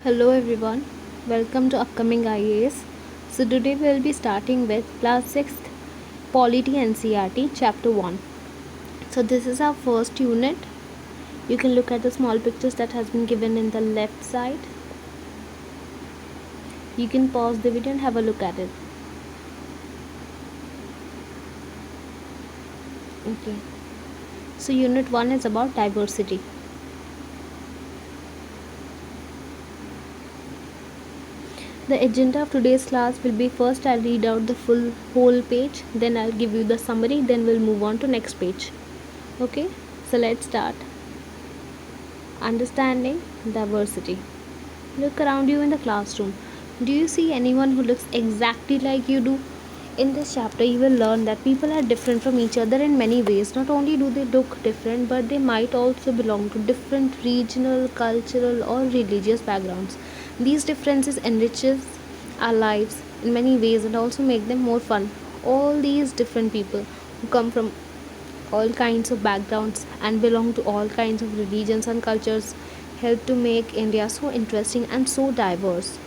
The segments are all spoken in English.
Hello everyone, welcome to upcoming IAS. So today we will be starting with class 6th polity ncert chapter 1. So this is our first unit. You can look at the small pictures that has been given in the left side. You can pause the video and have a look at it. Okay. So unit 1 is about diversity. The agenda of today's class will be first I'll read out the whole page, then I'll give you the summary, then we'll move on to next page. Okay, so let's start. Understanding diversity. Look around you in the classroom. Do you see anyone who looks exactly like you do? In this chapter, you will learn that people are different from each other in many ways. Not only do they look different, but they might also belong to different regional, cultural, or religious backgrounds. These differences enriches our lives in many ways and also make them more fun. All these different people who come from all kinds of backgrounds and belong to all kinds of religions and cultures help to make India so interesting and so diverse.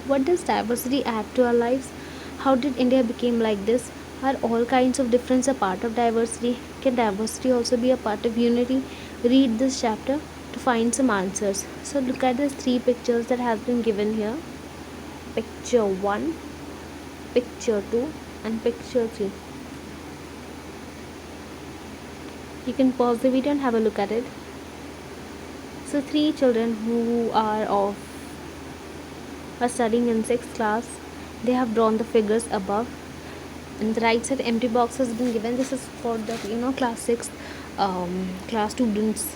What does diversity add to our lives? How did India become like this? Are all kinds of difference a part of diversity? Can diversity also be a part of unity? Read this chapter to find some answers. So look at the three pictures that has been given here. Picture 1, picture 2 and picture 3. You can pause the video and have a look at it. So three children who are studying in 6th class, they have drawn the figures above. In the right side empty box has been given. This is for the class 6 class students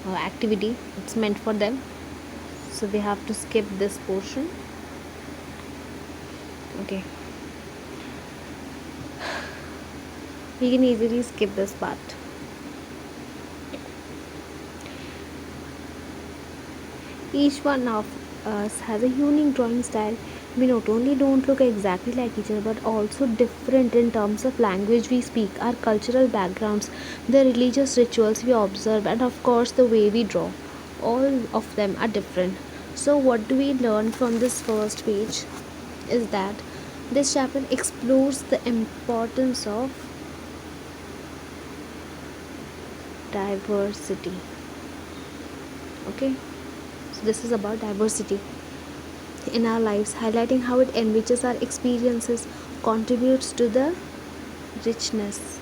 activity. It's meant for them, so we have to skip this portion. Okay, we can easily skip this part. Each one of us has a unique drawing style. We not only don't look exactly like each other, but also different in terms of language we speak, our cultural backgrounds, the religious rituals we observe, and of course the way we draw. All of them are different. So what do we learn from this first page is that this chapter explores the importance of diversity. Okay, so this is about diversity in our lives, highlighting how it enriches our experiences, contributes to the richness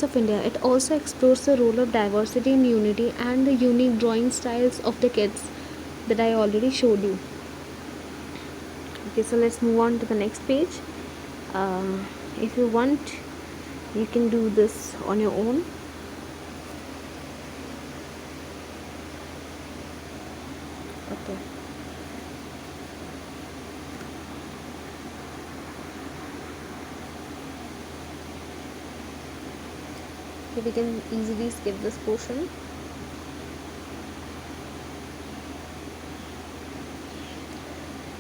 of India. It also explores the role of diversity in unity and the unique drawing styles of the kids that I already showed you. Okay, so let's move on to the next page. If you want, you can do this on your own. Okay. Okay, we can easily skip this portion.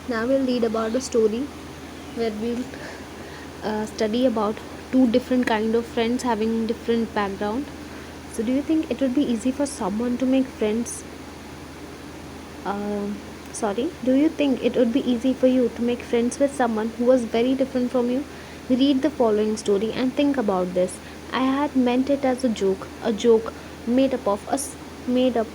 Now we'll read about a story where we'll study about two different kind of friends having different background. So do you think it would be easy for someone to make friends? Do you think it would be easy for you to make friends with someone who was very different from you? Read the following story and think about this. I had meant it as a joke made up of us, made up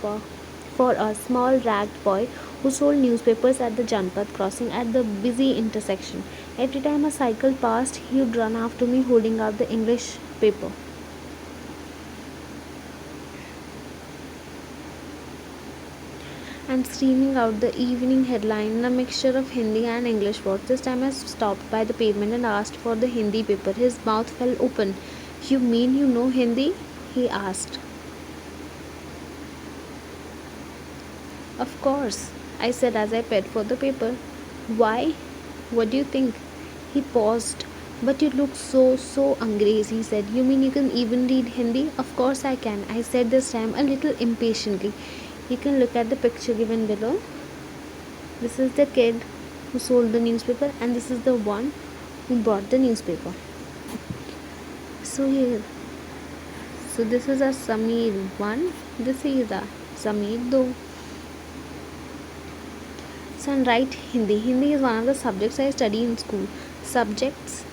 for a small ragged boy who sold newspapers at the Janpat crossing at the busy intersection. Every time a cycle passed, he would run after me holding out the English paper. And screaming out the evening headline in a mixture of Hindi and English words. This time I stopped by the pavement and asked for the Hindi paper. His mouth fell open. You mean you know Hindi? He asked. Of course, I said as I paid for the paper. Why? What do you think? He paused. But you look so Angrez, he said. You mean you can even read Hindi? Of course I can, I said this time a little impatiently. You can look at the picture given below. This is the kid who sold the newspaper and this is the one who bought the newspaper. So this is a Samir 1, this is a Sameer do. Son, write Hindi. Hindi is one of the subjects I study in school. Subjects?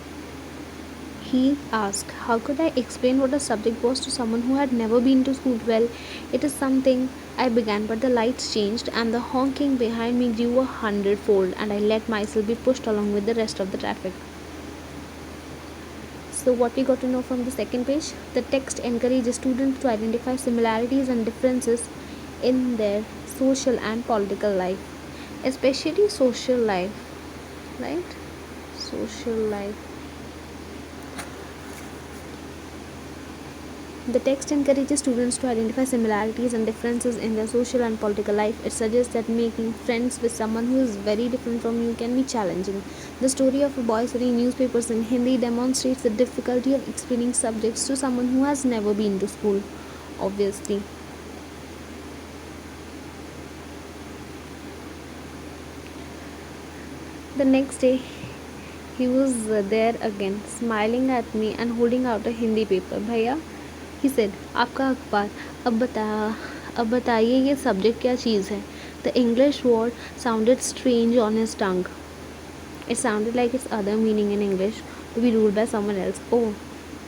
He asked. How could I explain what a subject was to someone who had never been to school? Well, it is something, I began, but the lights changed and the honking behind me grew 100-fold, and I let myself be pushed along with the rest of the traffic. So, what we got to know from the second page? The text encourages students to identify similarities and differences in their social and political life, especially social life, right? Social life. The text encourages students to identify similarities and differences in their social and political life. It suggests that making friends with someone who is very different from you can be challenging. The story of a boy studying newspapers in Hindi demonstrates the difficulty of explaining subjects to someone who has never been to school, obviously. The next day, he was there again, smiling at me and holding out a Hindi paper. Bhaiya, he said, आपका अखबार. अब बताइए ये subject क्या चीज़ है. The English word sounded strange on his tongue. It sounded like its other meaning in English, to be ruled by someone else. Oh,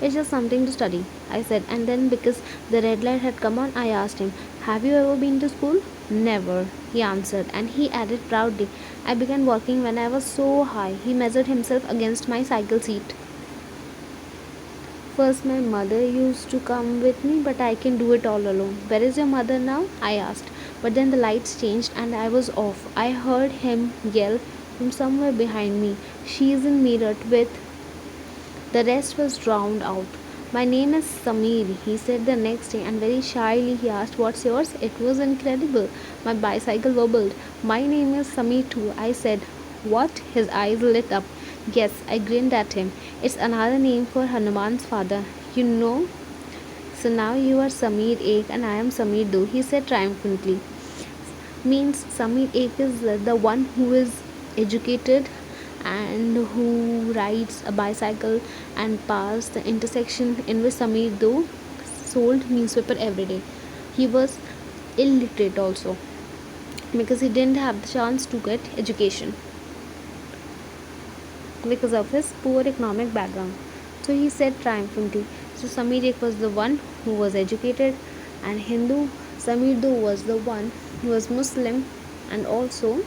it's just something to study, I said. And then, because the red light had come on, I asked him, have you ever been to school? Never, he answered. And he added proudly, I began walking when I was so high. He measured himself against my cycle seat. First, my mother used to come with me, but I can do it all alone. Where is your mother now? I asked. But then the lights changed and I was off. I heard him yell from somewhere behind me. She is in Meerut with. The rest was drowned out. My name is Sameer, he said the next day, and very shyly he asked, what's yours? It was incredible. My bicycle wobbled. My name is Sameer too, I said. What? His eyes lit up. Yes, I grinned at him. It's another name for Hanuman's father. You know? So now you are Sameer Ek and I am Sameer Do, he said triumphantly. Means Sameer Ek is the one who is educated and who rides a bicycle and passed the intersection in which Sameer Do sold newspaper every day. He was illiterate also because he didn't have the chance to get education because of his poor economic background. So he said triumphantly. So Sameer Ek was the one who was educated and Hindu. Sameer Do was the one who was Muslim and also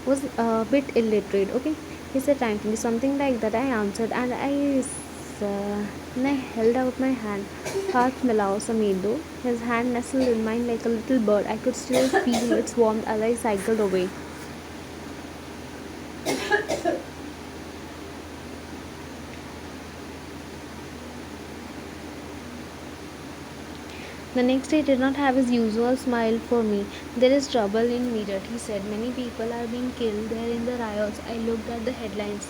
was a bit illiterate. Okay, he said triumphantly something like that. I answered and I held out my hand. Haath milao Sameer Do. His hand nestled in mine like a little bird. I could still feel its warmth as I cycled away. The next day did not have his usual smile for me. There is trouble in Meerut, he said. Many people are being killed there in the riots. I looked at the headlines.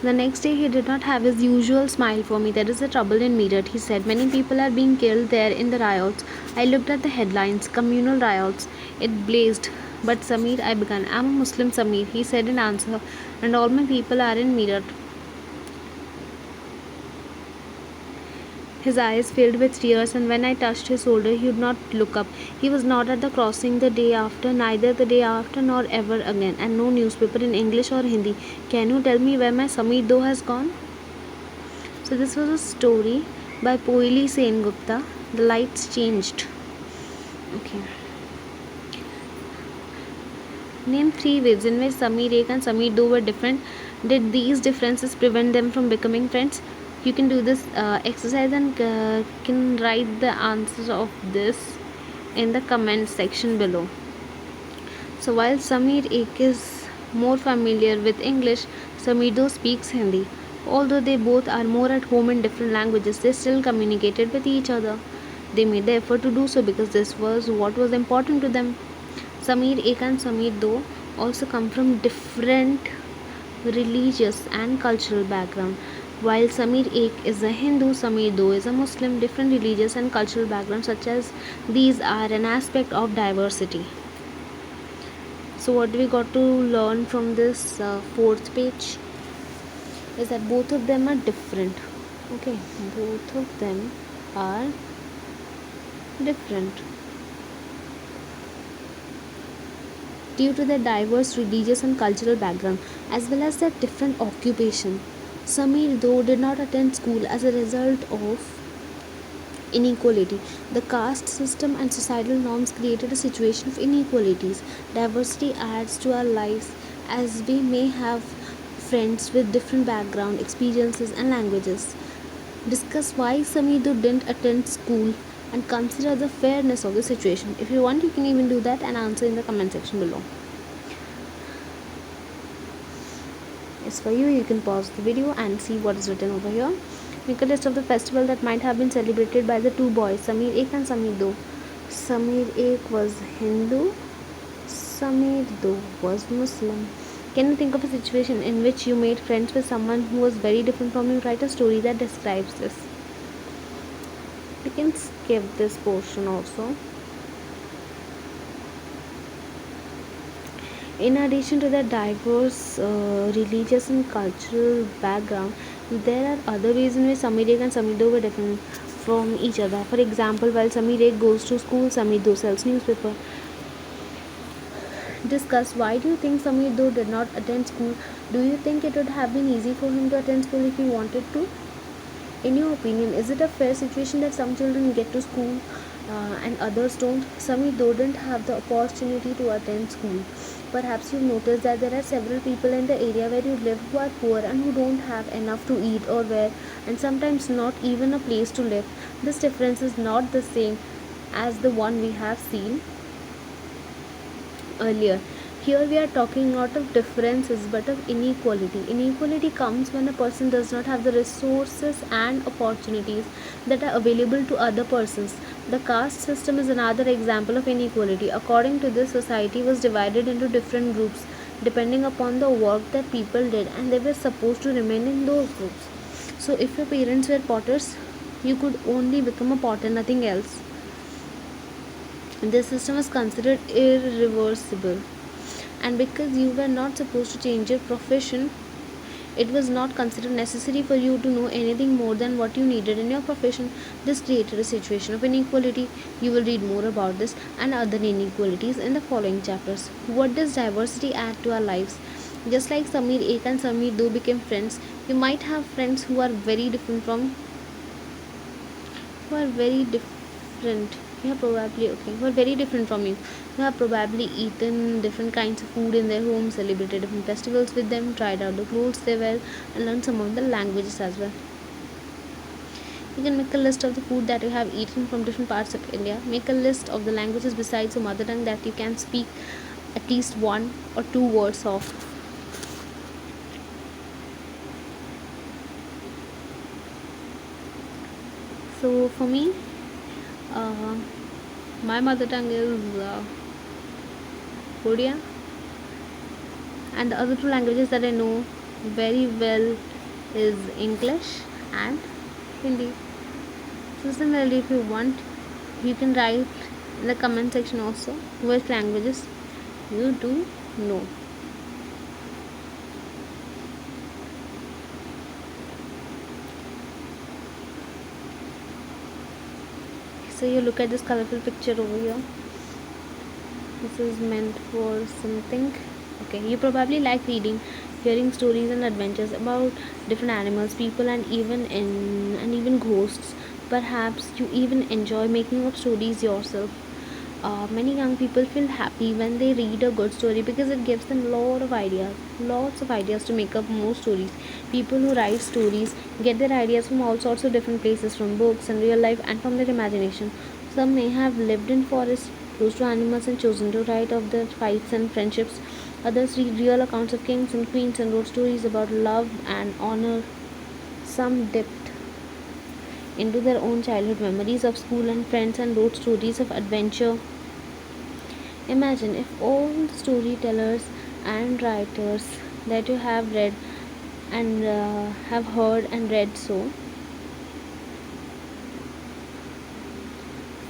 The next day he did not have his usual smile for me. There is a trouble in Meerut, he said. Many people are being killed there in the riots. I looked at the headlines. Communal riots. It blazed. But Sameer, I began. I'm a Muslim, Sameer, he said in answer. And all my people are in Meerut. His eyes filled with tears, and when I touched his shoulder, he would not look up. He was not at the crossing the day after, neither the day after, nor ever again, and no newspaper in English or Hindi. Can you tell me where my Sameer Do has gone? So this was a story by Poili Sengupta. The lights changed. Okay. Name 3 ways in which Sameer Ek and Sameer Do were different. Did these differences prevent them from becoming friends? You can do this exercise and can write the answers of this in the comment section below. So while Sameer Ek is more familiar with English, Sameer Do speaks Hindi. Although they both are more at home in different languages, they still communicated with each other. They made the effort to do so because this was what was important to them. Sameer Ek and Sameer Do also come from different religious and cultural background. While Sameer Ek is a Hindu, Sameer Do is a Muslim. Different religious and cultural backgrounds such as these are an aspect of diversity. So what we got to learn from this fourth page is that both of them are different. Okay, both of them are different due to their diverse religious and cultural background as well as their different occupation. Samir, though, did not attend school as a result of inequality. The caste system and societal norms created a situation of inequalities. Diversity adds to our lives as we may have friends with different background, experiences, and languages. Discuss why Samidu didn't attend school and consider the fairness of the situation. If you want, you can even do that and answer in the comment section below. It's for you. You can pause the video and see what is written over here. Make a list of the festival that might have been celebrated by the two boys, Samir Ek and Samir Do. Samir Ek was Hindu, Samir Do was Muslim. Can you think of a situation in which you made friends with someone who was very different from you? Write a story that describes this. You can skip this portion also. In addition to their diverse religious and cultural background, there are other ways in which Samir and Samido were different from each other. For example, while Samir goes to school, Samido sells newspaper. Discuss why do you think Samido did not attend school? Do you think it would have been easy for him to attend school if he wanted to? In your opinion, is it a fair situation that some children get to school and others don't? Samido didn't have the opportunity to attend school. Perhaps you've noticed that there are several people in the area where you live who are poor and who don't have enough to eat or wear, and sometimes not even a place to live. This difference is not the same as the one we have seen earlier. Here we are talking not of differences but of inequality. Inequality comes when a person does not have the resources and opportunities that are available to other persons. The caste system is another example of inequality. According to this, society was divided into different groups depending upon the work that people did, and they were supposed to remain in those groups. So if your parents were potters, you could only become a potter, nothing else. This system was considered irreversible, and because you were not supposed to change your profession, it was not considered necessary for you to know anything more than what you needed in your profession. This created a situation of inequality. You will read more about this and other inequalities in the following chapters. What does diversity add to our lives? Just like Samir Ek and Samir Do became friends, you might have friends who are very different from who are very different who are very different from you. You have probably eaten different kinds of food in their home, celebrated different festivals with them, tried out the clothes they wear, and learned some of the languages as well. You can make a list of the food that you have eaten from different parts of India. Make a list of the languages besides your mother tongue that you can speak at least one or two words of. So for me, my mother tongue is Korean, and the other two languages that I know very well is English and Hindi. So similarly, if you want, you can write in the comment section also which languages you do know. So you look at this colorful picture over here. This is meant for something. Okay, you probably like reading, hearing stories and adventures about different animals, people, and even ghosts. Perhaps you even enjoy making up stories yourself. Many young people feel happy when they read a good story because it gives them lots of ideas to make up more stories. People who write stories get their ideas from all sorts of different places, from books and real life and from their imagination. Some may have lived in forests close to animals and chosen to write of their fights and friendships. Others read real accounts of kings and queens and wrote stories about love and honor. Some dipped into their own childhood memories of school and friends and wrote stories of adventure. Imagine if all the storytellers and writers that you have read and have heard and read so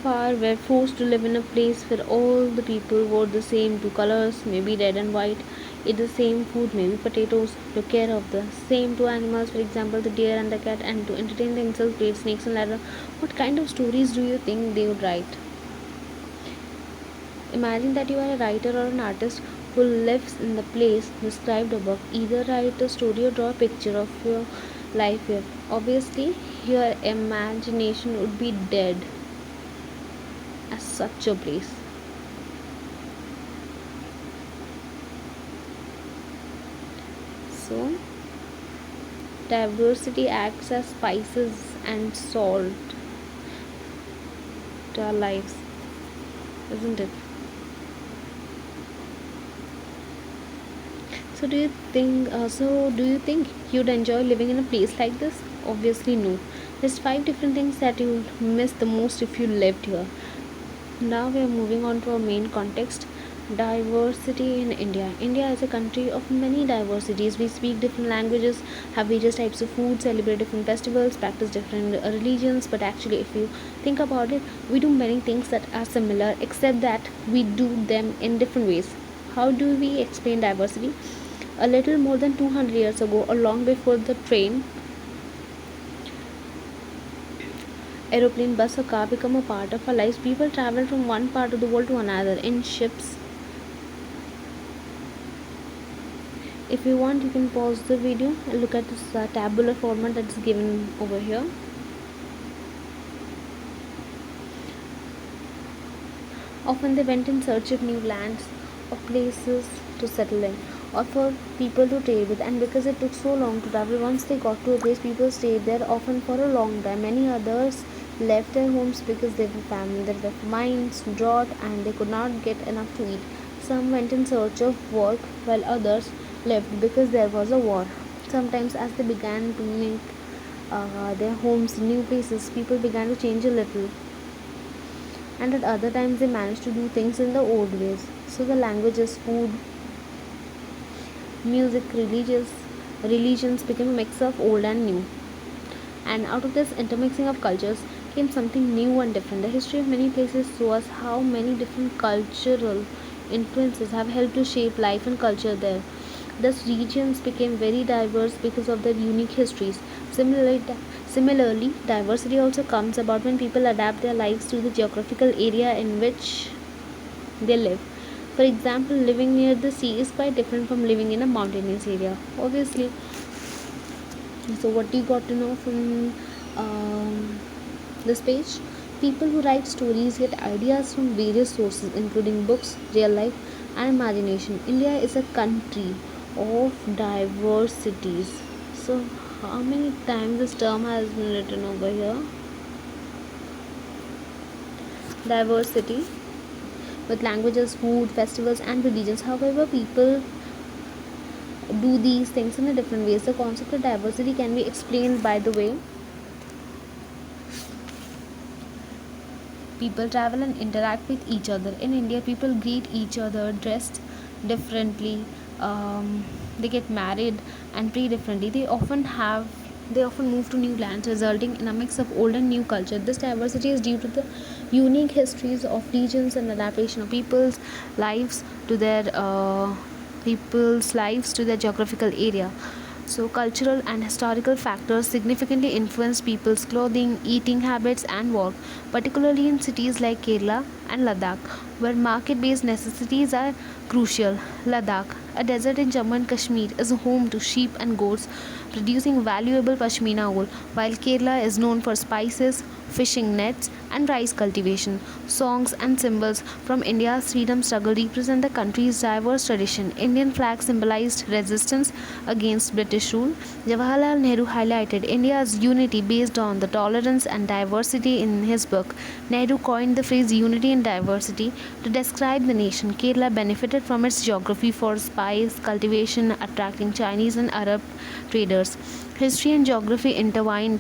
far were forced to live in a place where all the people wore the same two colors, maybe red and white. eat the same food, maybe potatoes, took care of the same two animals, for example the deer and the cat, and to entertain themselves played snakes and ladder. What kind of stories do you think they would write? Imagine that you are a writer or an artist who lives in the place described above. Either write a story or draw a picture of your life here. Obviously, your imagination would be dead as such a place. So, diversity acts as spices and salt to our lives, isn't it? Do you think you'd enjoy living in a place like this? Obviously no. There's 5 different things that you'll miss the most if you lived here. Now we are moving on to our main context, diversity in India. India is a country of many diversities. We speak different languages, have various types of food, celebrate different festivals, practice different religions, but actually if you think about it, we do many things that are similar except that we do them in different ways. How do we explain diversity? A little more than 200 years ago, or long before the train, aeroplane, bus, or car become a part of our lives, people travel from one part of the world to another in ships. If you want, you can pause the video and look at this tabular format that's given over here. Often they went in search of new lands or places to settle in, or for people to trade with, and because it took so long to travel, once they got to a place, people stayed there often for a long time. Many others left their homes because they were famine, there were mines, drought, and they could not get enough to eat. Some went in search of work, while others left because there was a war. Sometimes, as they began to make their homes in new places, people began to change a little, and at other times they managed to do things in the old ways. So the languages, food, music, religions became a mix of old and new. And out of this intermixing of cultures came something new and different. The history of many places shows us how many different cultural influences have helped to shape life and culture there. Thus, regions became very diverse because of their unique histories. Similarly, diversity also comes about when people adapt their lives to the geographical area in which they live. For example, living near the sea is quite different from living in a mountainous area. Obviously, so what you got to know from this page? People who write stories get ideas from various sources, including books, real life, and imagination. India is a country of diversities. So, how many times this term has been written over here? Diversity with languages, food, festivals, and religions. However, people do these things in a different ways. The concept of diversity can be explained by the way people travel and interact with each other. In India, people greet each other dressed differently. They get married and pray differently. They often move to new lands, resulting in a mix of old and new culture. This diversity is due to the unique histories of regions and adaptation of people's lives to their geographical area. So, cultural and historical factors significantly influence people's clothing, eating habits, and work, particularly in cities like Kerala and Ladakh, where market based necessities are crucial. Ladakh, a desert in Jammu and Kashmir, is home to sheep and goats, producing valuable pashmina wool, while Kerala is known for spices, fishing nets, and rice cultivation. Songs and symbols from India's freedom struggle represent the country's diverse tradition. Indian flag symbolized resistance against British rule. Jawaharlal Nehru highlighted India's unity based on the tolerance and diversity in his book. Nehru coined the phrase unity in diversity to describe the nation. Kerala benefited from its geography for spice cultivation, attracting Chinese and Arab traders. History and geography intertwined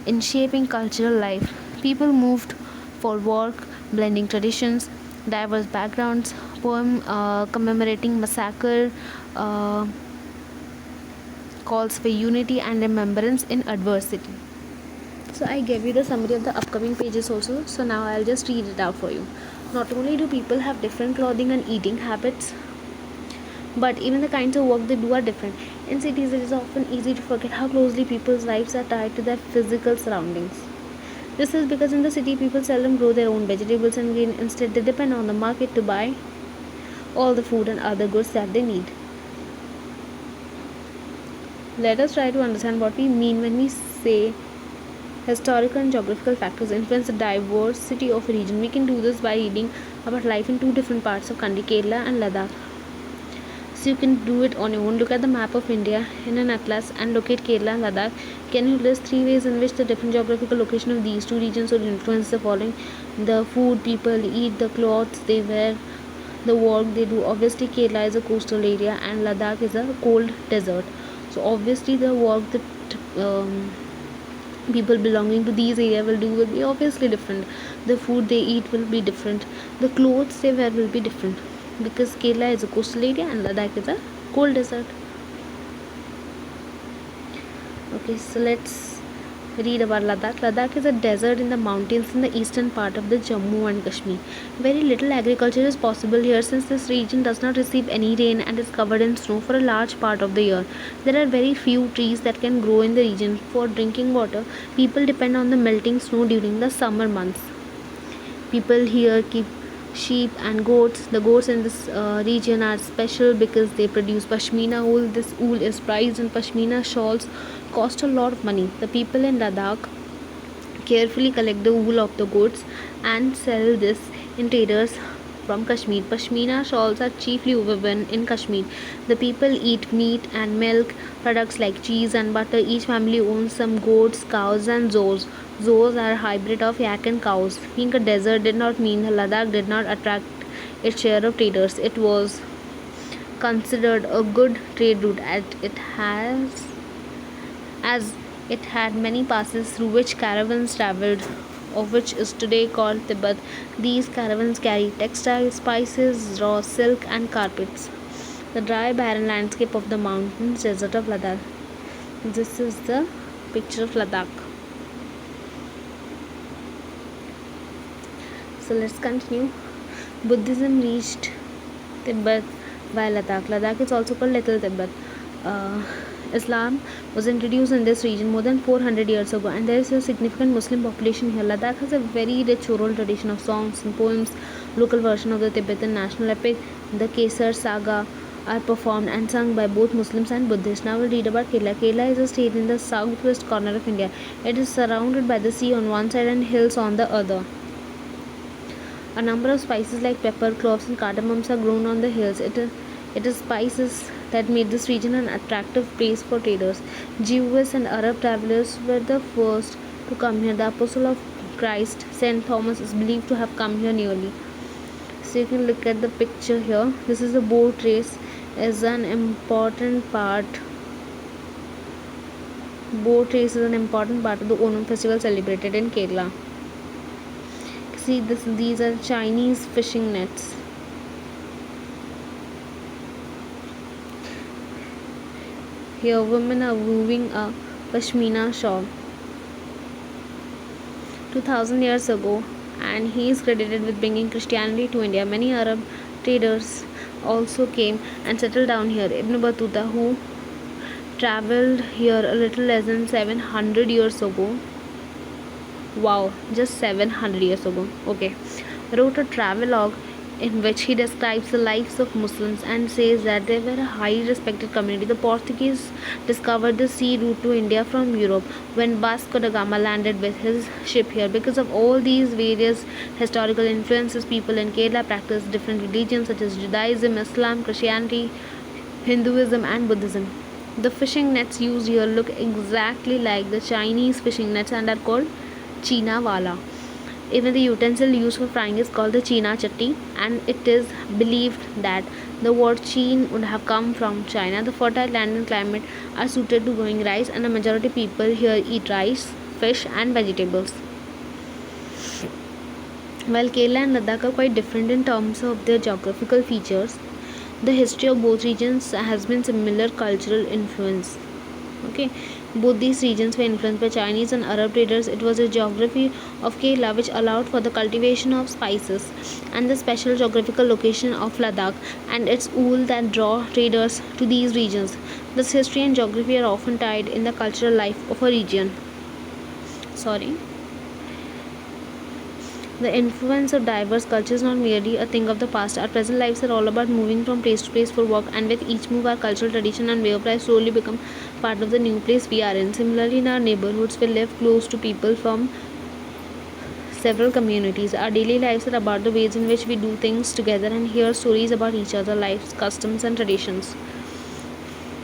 in shaping cultural life. People moved for work, blending traditions, diverse backgrounds. Poem commemorating massacre calls for unity and remembrance in adversity. So I gave you the summary of the upcoming pages also. So now I'll just read it out for you. Not only do people have different clothing and eating habits, But even the kinds of work they do are different. In cities, it is often easy to forget how closely people's lives are tied to their physical surroundings. This is because in the city, people seldom grow their own vegetables and grain. Instead, they depend on the market to buy all the food and other goods that they need. Let us try to understand what we mean when we say historical and geographical factors influence the diversity of a region. We can do this by reading about life in two different parts of country, Kerala and Ladakh. So you can do it on your own. Look at the map of India in an atlas and locate Kerala and Ladakh. Can you list three ways in which the different geographical location of these two regions would influence the following? The food people eat, the clothes they wear, the work they do. Obviously, Kerala is a coastal area and Ladakh is a cold desert. So obviously, the work that people belonging to these areas will be obviously different. The food they eat will be different. The clothes they wear will be different because Kerala is a coastal area and Ladakh is a cold desert. Okay, so let's read about Ladakh. Ladakh is a desert in the mountains in the eastern part of the Jammu and Kashmir. Very little agriculture is possible here since this region does not receive any rain and is covered in snow for a large part of the year. There are very few trees that can grow in the region. For drinking water, people depend on the melting snow during the summer months. People here keep sheep and goats. The goats in this region are special because they produce pashmina wool. This wool is prized and pashmina shawls cost a lot of money. The people in Ladakh carefully collect the wool of the goats and sell this in traders from Kashmir. Pashmina shawls are chiefly woven in Kashmir. The people eat meat and milk products like cheese and butter. Each family owns some goats, cows and zoos. Zoos are a hybrid of yak and cows. Being a desert did not mean Ladakh did not attract its share of traders. It was considered a good trade route as it had many passes through which caravans travelled, of which is today called Tibet. These caravans carried textiles, spices, raw silk, and carpets. The dry, barren landscape of the mountains desert of Ladakh. This is the picture of Ladakh. So let's continue. Buddhism reached Tibet by Ladakh. Ladakh is also called Little Tibet. Islam was introduced in this region more than 400 years ago, and there is a significant Muslim population here. Ladakh has a very rich oral tradition of songs and poems. Local version of the Tibetan national epic, the Kesar Saga, are performed and sung by both Muslims and Buddhists. Now we'll read about Kerala. Kerala is a state in the southwest corner of India. It is surrounded by the sea on one side and hills on the other. A number of spices like pepper, cloves, and cardamoms are grown on the hills. It is spices that made this region an attractive place for traders. Jewish and Arab travelers were the first to come here. The Apostle of Christ, Saint Thomas, is believed to have come here nearly. So you can look at the picture here. This is a boat race. Is an important part. Boat race is an important part of the Onam festival celebrated in Kerala. See this. These are Chinese fishing nets. Here women are weaving a pashmina shawl. 2000 years ago, and he is credited with bringing Christianity to India. Many Arab traders also came and settled down here. Ibn Battuta, who traveled here a little less than 700 years ago. Wow, just 700 years ago. Okay, wrote a travelogue in which he describes the lives of Muslims and says that they were a highly respected community. The Portuguese discovered the sea route to India from Europe when Vasco da Gama landed with his ship here. Because of all these various historical influences, people in Kerala practice different religions such as Judaism, Islam, Christianity, Hinduism and Buddhism. The fishing nets used here look exactly like the Chinese fishing nets and are called China Wala. Even the utensil used for frying is called the China Chatti, and it is believed that the word Chin would have come from China. The fertile land and climate are suited to growing rice, and a majority of people here eat rice, fish, and vegetables. While Kerala and Ladakh are quite different in terms of their geographical features, the history of both regions has been similar cultural influence. Okay, Both these regions were influenced by Chinese and Arab traders. It was a geography of Kerala which allowed for the cultivation of spices, and the special geographical location of Ladakh and its wool that draw traders to these regions. Thus, history and geography are often tied in the cultural life of a region. Sorry. The influence of diverse cultures is not merely a thing of the past. Our present lives are all about moving from place to place for work, and with each move, our cultural tradition and way of life slowly become part of the new place we are in. Similarly, in our neighborhoods, we live close to people from several communities. Our daily lives are about the ways in which we do things together and hear stories about each other, lives, customs, and traditions.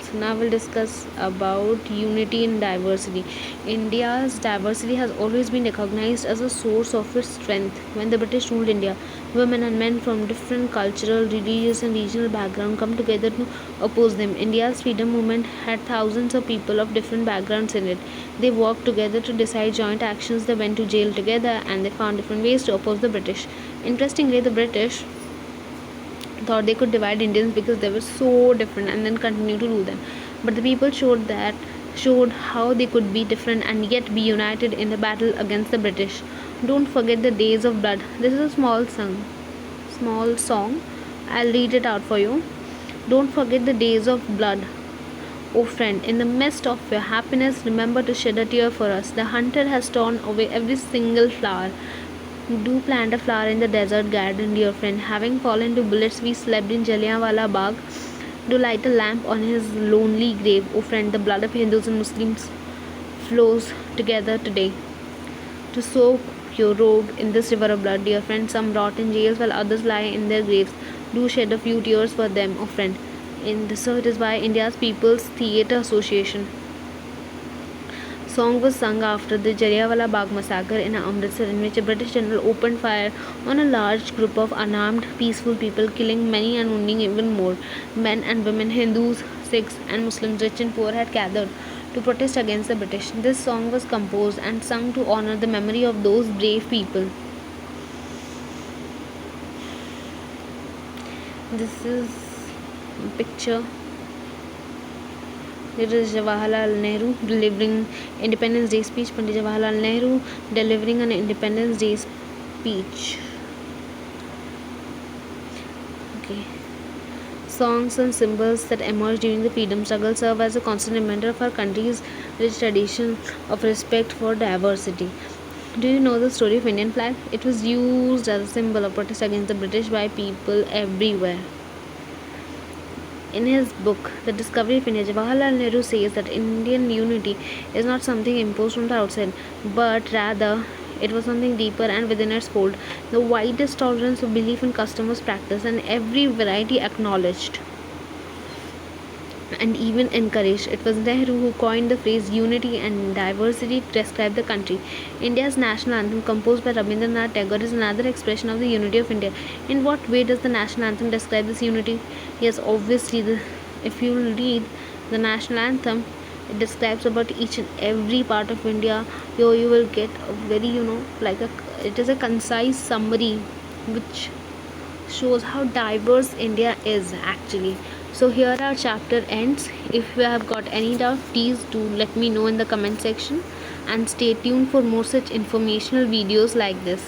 So now we'll discuss about unity in diversity. India's diversity has always been recognized as a source of its strength. When the British ruled India, women and men from different cultural, religious, and regional backgrounds come together to oppose them. India's freedom movement had thousands of people of different backgrounds in it. They worked together to decide joint actions. They went to jail together, and they found different ways to oppose the British. Interestingly, the British thought they could divide Indians because they were so different and then continue to do them. But the people showed how they could be different and yet be united in the battle against the British. Don't forget the days of blood. This is a small song. I'll read it out for you. Don't forget the days of blood. O friend, in the midst of your happiness, remember to shed a tear for us. The hunter has torn away every single flower. Do plant a flower in the desert garden, dear friend. Having fallen to bullets, we slept in Jallianwala Bagh. Do light a lamp on his lonely grave. O friend, the blood of Hindus and Muslims flows together today. To soak your robe in this river of blood, dear friend. Some rot in jails while others lie in their graves. Do shed a few tears for them, O friend. In the so it is by India's People's Theatre Association. Song was sung after the Jallianwala Bagh massacre in Amritsar, in which a British general opened fire on a large group of unarmed, peaceful people, killing many and wounding even more. Men and women, Hindus, Sikhs, and Muslims, rich and poor, had gathered to protest against the British. This song was composed and sung to honor the memory of those brave people. This is a picture. It is Jawaharlal Nehru delivering Independence Day speech. Pandit Jawaharlal Nehru delivering an Independence Day speech. Okay. Songs and symbols that emerged during the freedom struggle serve as a constant reminder of our country's rich tradition of respect for diversity. Do you know the story of Indian flag? It was used as a symbol of protest against the British by people everywhere. In his book, The Discovery of India, Jawaharlal Nehru says that Indian unity is not something imposed from the outside, but rather it was something deeper and within its fold. The widest tolerance of belief and custom was practiced, and every variety acknowledged and even encouraged. It was Nehru who coined the phrase unity and diversity to describe the country. India's national anthem, composed by Rabindranath Tagore, is another expression of the unity of India. In what way does the national anthem describe this unity? Yes, obviously, if you read the national anthem, it describes about each and every part of India. You will get a very, it is a concise summary which shows how diverse India is actually. So here our chapter ends. If you have got any doubt, please do let me know in the comment section, and stay tuned for more such informational videos like this.